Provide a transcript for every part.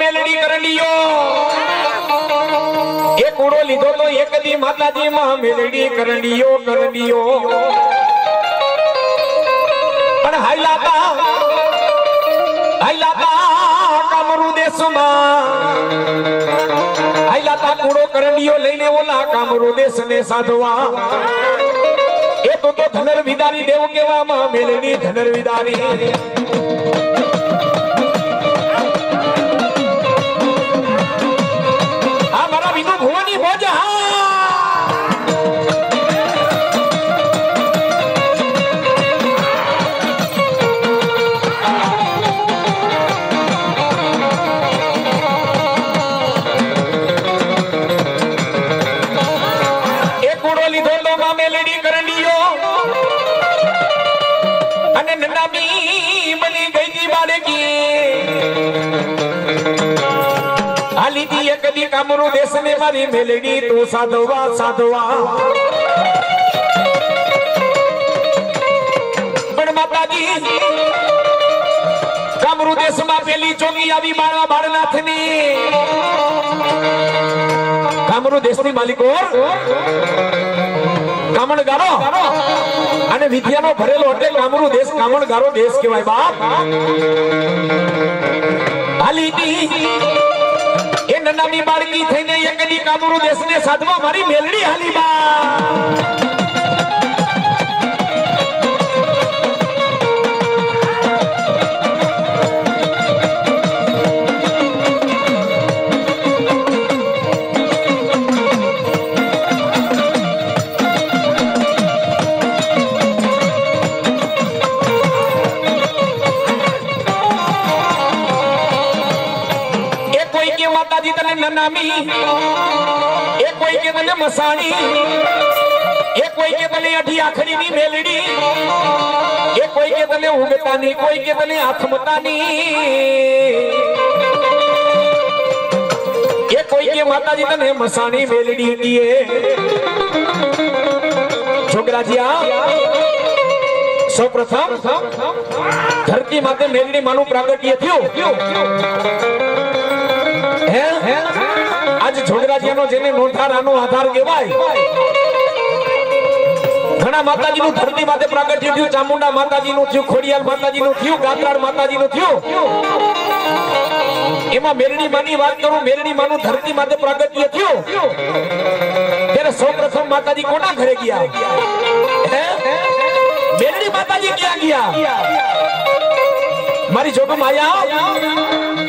મેલડી કરંડિયો એક ઉડો લીધો તો એક દી માતાજી માં મેલડી કરંડિયો કરંડિયો પણ હાઈલાતા કામરૂ દેશમાં હાઈલાતા કુડો કરંડિયો લઈને ઓલા કામરૂ દેશને સાધવા એ તો ધનર વિદારી દેવ કેવામાં મેલડી ધનર વિદારી આ મારા વિનુ ભુવની ભોજ મેલડી કરંડિયો અને નનામી બની ગઈ દી બાળકી હાલીતી એક દી કામરૂ દેશને મારી મેલડી તું સાધવા સાધવા પણ માતાજી કામરૂ દેશમાં પેલી ચોકી આવી બાળવા બાળનાથની કામરૂ દેશની માલિકો કામણગારો અને વિદ્યાનો ભરેલો એટલે કામરૂ દેશ કામણગારો દેશ કહેવાય બાપ હાલીતી એ નનામી બાળકી થઈને એકદી કામરૂ દેશને સાધવા મારી મેલડી હાલી બા નનામી એ કોઈ કે તને મસાણી એ કોઈ કે તને અઢી આખડીની મેલડી એ કોઈ કે તને ઉગતાની કોઈ કે તને આથમતાની એ કોઈ કે માતાજી તને મસાણી મેલડી દીએ છોકરાજી સૌપ્રથમ ધરતી માતે મેલડી માનું પ્રાગટ્ય થયું આજ છોકરાજીનો જેને નોંધારાનો આધાર કહેવાય ઘણા માતાજીનું ધરતી માતે પ્રાગટ્ય થયું ચામુંડા માતાજીનું થયું ખોડિયાર માતાજીનું થયું ગાત્રાળ માતાજીનું થયું એમાં મેલડી માની વાત કરું મેલડી માનું ધરતી માતે પ્રાગટ્ય થયું ત્યારે સૌપ્રથમ માતાજી કોના ઘરે ગયા મેલડી માતાજી ક્યાં ગયા મારી જોગ માયા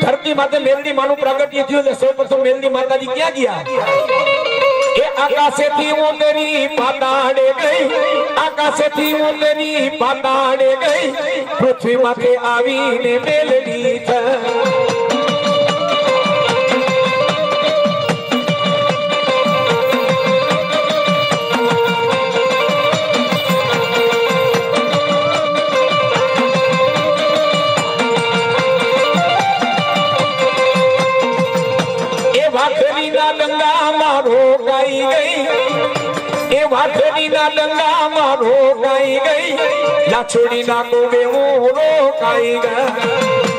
ધરતી માતે મેલડી માનું પ્રાગટ્ય થયું એટલે સૌપ્રથમ મેલડી માતાજી ક્યાં ગયા એ આકાશેથી ઉંદરી પાતાડે ગઈ આકાશેથી ઉંદરી પાતાડે ગઈ પૃથ્વી માથે આવીને મેલડી ડંગામાં રોકાઈ ગઈ એ વાઘરીના ડંગામાં રોકાઈ ગઈ લાછોડીના કોબે હું રોકાઈ ગઈ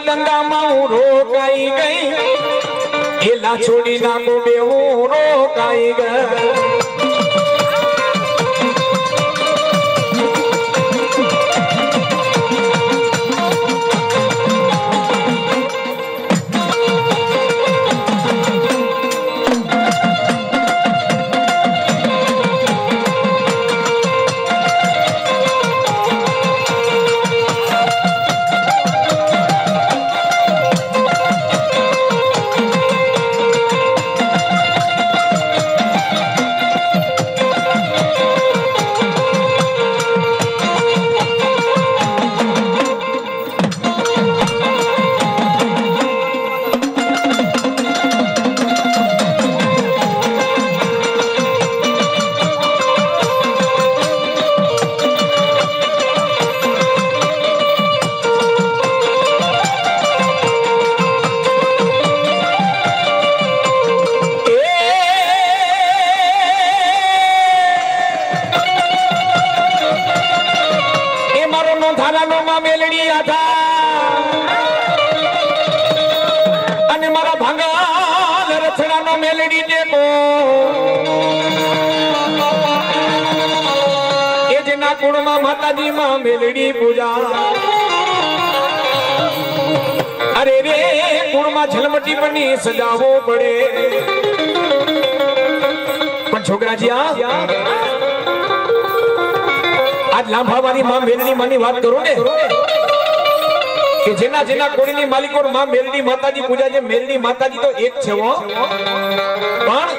ડંગામાં હું રોકાઈ ગઈ એ લાછોડી નાખો બે હું રોકાઈ ગઈ કુળમાં મેલડી આધા અને મારા ભાંગાલ રથડાનો મેલડી ટેકો એ જેના કુળમાં માતાજીમાં મેલડી પૂજા અરે રે કુળમાં ઝલમટી બની સજાવો પડે પણ છોકરાજી આજ લાંભાવાળી માં મેલડી માની વાત કરું ને કે જેના જેના કોળીની માલિકો માં મેલડી માતાજી પૂજા છે મેલડી માતાજી તો એક છે હો પણ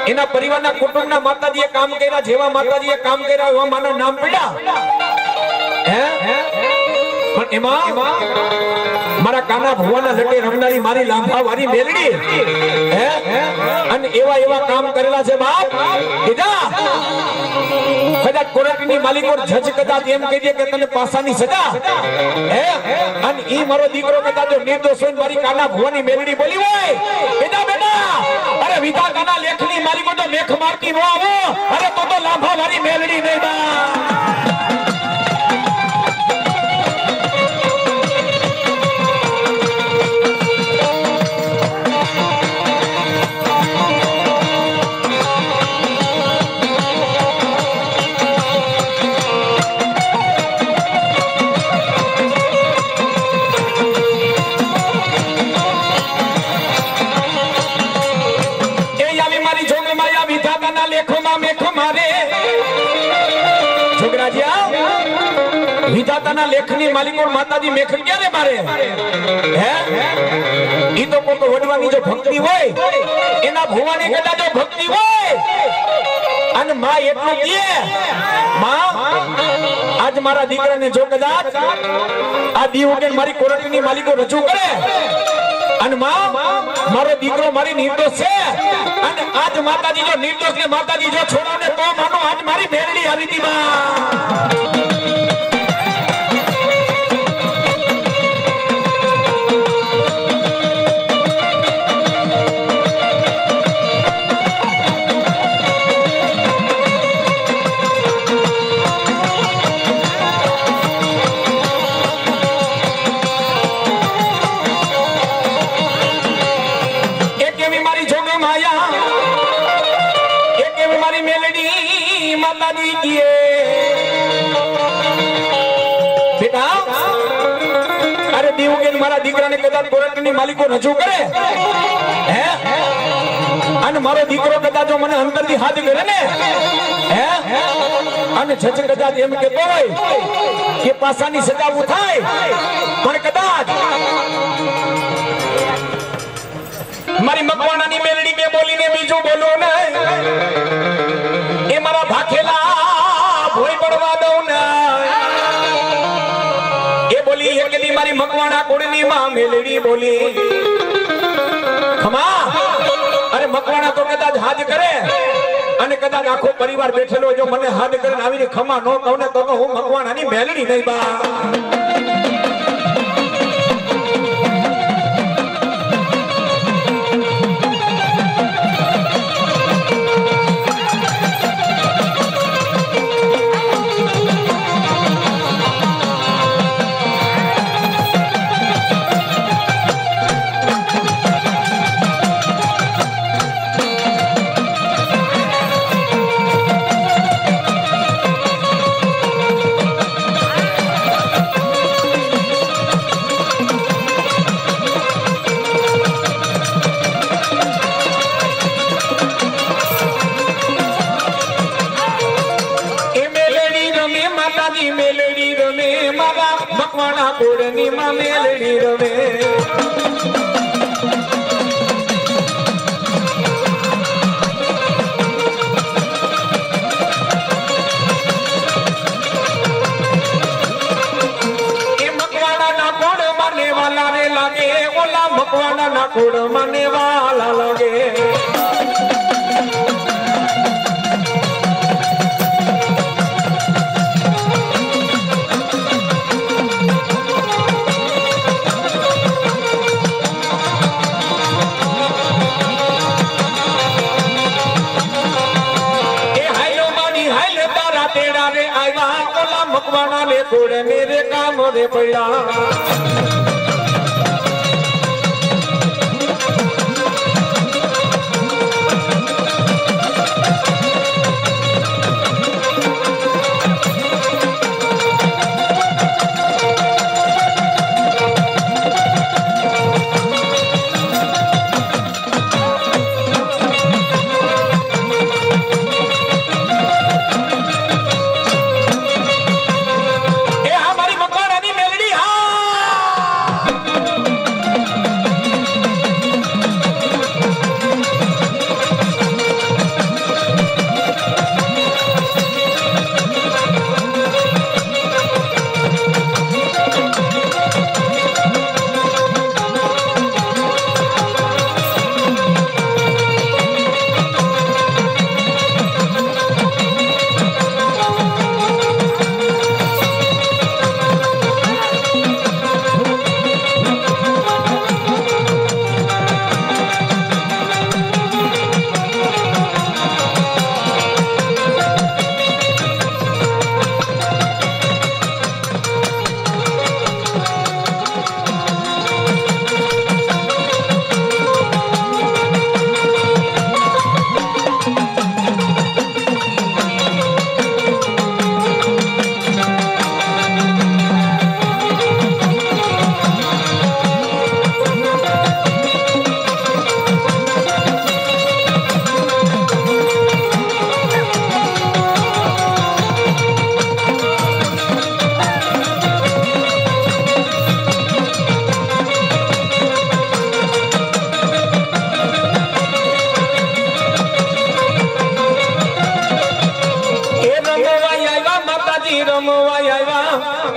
એના પરિવારના કુટુંબના માતાજીએ કામ કર્યા જેવા માતાજીએ કામ કર્યા એવા માના નામ પડ્યા હે પણ એમાં મારા કાના ભુવાના લટે રમનારી મારી લાંભાવાળી મેલડી હે અને એવા એવા કામ કરેલા છે બાપ કીધા કદાચ કોર્ટની માલિકો જજ કદાચ એમ કહી દે કે તને પાસાની સજા હે અને ઈ મારો દીકરો કદાચ જો નિર્દોષ હોય મારી કાના ભુવાની મેલડી બોલી હોય બેટા બેટા અરે વિધા કાના લેખની માલિકો તો મેખ મારતી નો આવો અરે તો લાંભાવાળી મેલડી નહીં બા વિધાતાના લેખની માલિકો માતાજી મેખ ક્યારે મારે હે ઈ તો કોઈ વડવાની જો ભક્તિ હોય એના ભુવાની કદાચ જો ભક્તિ હોય અને માં એટલું કહે માં આજ મારા દીકરાને જો કદાચ આ દીવ કે મારી કોરટની માલિકો રજૂ કરે અને માં મારો દીકરો મારી નિર્દોષ છે અને આજ માતાજી જો નિર્દોષ ને માતાજી જો છોડાવે તો માનો આજ મારી મેરડી આવી હતી માં મારા દીકરાને કદાચ કોર્ટની માલિકો રજૂ કરે હે અને મારો દીકરો કદાચ જો મને અંદરથી હાથ કરે ને હે અને જજ કદાચ એમ કહેતો હોય કે પાસાની સજા થાય પણ કદાચ મારી મકવાણાની મેલડી કે બોલીને બીજું બોલો ને એ મારા ભાખેલા ભોય પડવા દઉં ને એકલી મારી મકવાણા કોડની માં મેલડી બોલી ખમા અરે મકવાણા તો કદાચ હાથ કરે અને કદાચ આખો પરિવાર બેઠેલો જો મને હાથ કરીને આવીને ખમા નો કહું ને તો હું મકવાણાની મેલડી નહીં બા કોડની માં મેલડી રમે એ મકવાણા ના કોડ મને વાલા રે લાગે ઓલા મકવાણા ના કોડ મને વાલા લાગે રે આવ્યા ઓલા મકવાણા ને થોડે મેરે કામ રે પડ્યા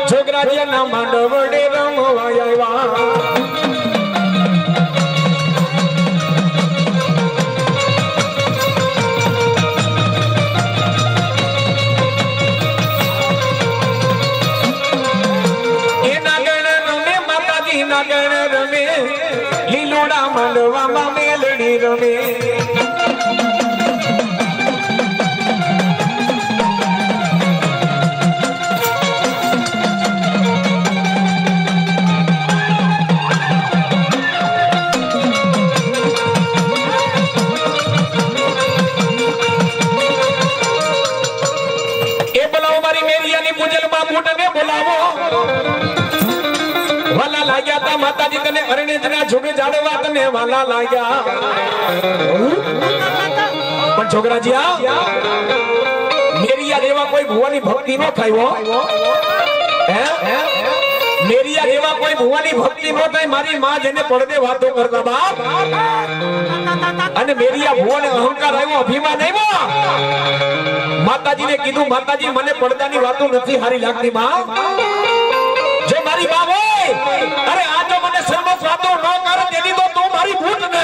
છોકરાજીના માંડવડે રમવા આવ્યા એના ગણ રમે માતાજીના ગણ રમે લીલોડા માંડવામાં મેલડી રમે વાલા લાગ્યા તા માતાજી તને અરણેજના જોગે જાડવા તને વાલા લાગ્યા પણ છોકરાજી આ મેરિયા જેવા કોઈ ભુવાની ભક્તિ નો થાય હે મેરિયા જેવા કોઈ ભુવાની ભક્તિ નો થાય મારી માં જેને પડદે વાતો કરતા બાપ અને મેરિયા ભુવાને અહંકાર આવ્યો અભિમાન આવ્યો માતાજીને કીધું માતાજી મને પડદાની વાતો નથી હારી લાગતી માં જો મારી માં હોય અરે આ જો મને સર્વસ્વ વાતો ન કરે તેની તો તું મારી ભૂત ને